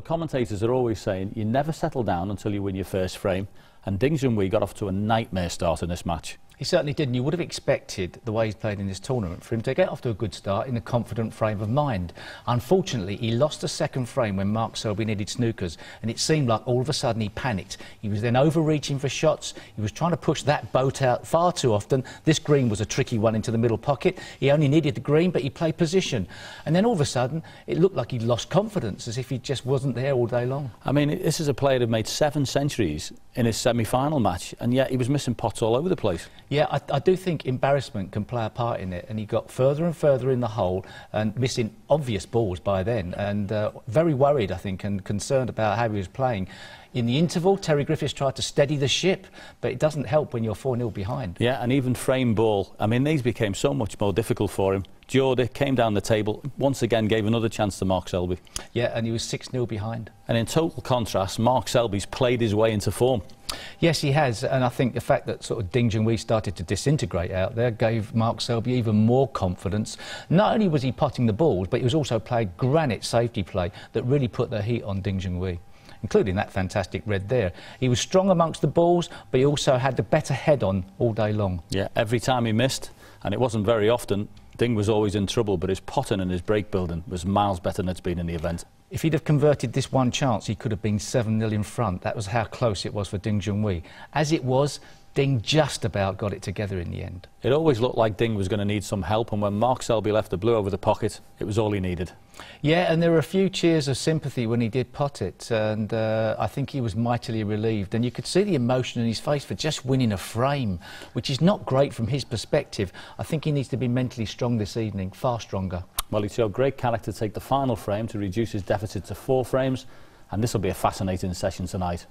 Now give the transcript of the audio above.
Commentators are always saying you never settle down until you win your first frame, and Ding Junhui got off to a nightmare start in this match. He certainly did, and you would have expected, the way he's played in this tournament, for him to get off to a good start in a confident frame of mind. Unfortunately, he lost the second frame when Mark Selby needed snookers, and it seemed like all of a sudden he panicked. He was then overreaching for shots. He was trying to push that boat out far too often. This green was a tricky one into the middle pocket. He only needed the green, but he played position. And then all of a sudden, it looked like he'd lost confidence, as if he just wasn't there all day long. I mean, this is a player who made 7 centuries in his semi-final match, and yet he was missing pots all over the place. Yeah, I do think embarrassment can play a part in it, and he got further and further in the hole and missing obvious balls by then, and very worried, I think, and concerned about how he was playing. In the interval, Terry Griffiths tried to steady the ship, but it doesn't help when you're 4-0 behind. Yeah, and even frame ball. I mean, these became so much more difficult for him. Jordi came down the table, once again gave another chance to Mark Selby. Yeah, and he was 6-0 behind. And in total contrast, Mark Selby's played his way into form. Yes, he has, and I think the fact that sort of Ding Junhui started to disintegrate out there gave Mark Selby even more confidence. Not only was he potting the balls, but he was also playing granite safety play that really put the heat on Ding Junhui, including that fantastic red there. He was strong amongst the balls, but he also had the better head on all day long. Yeah, every time he missed, and it wasn't very often, Ding was always in trouble, but his potting and his break building was miles better than it's been in the event. If he'd have converted this one chance, he could have been 7-0 in front. That was how close it was for Ding Junhui. As it was, Ding just about got it together in the end. It always looked like Ding was going to need some help, and when Mark Selby left the blue over the pocket, it was all he needed. Yeah, and there were a few cheers of sympathy when he did pot it, and I think he was mightily relieved. And you could see the emotion in his face for just winning a frame, which is not great from his perspective. I think he needs to be mentally strong this evening, far stronger. Well, he showed great character to take the final frame to reduce his deficit to 4 frames, and this will be a fascinating session tonight.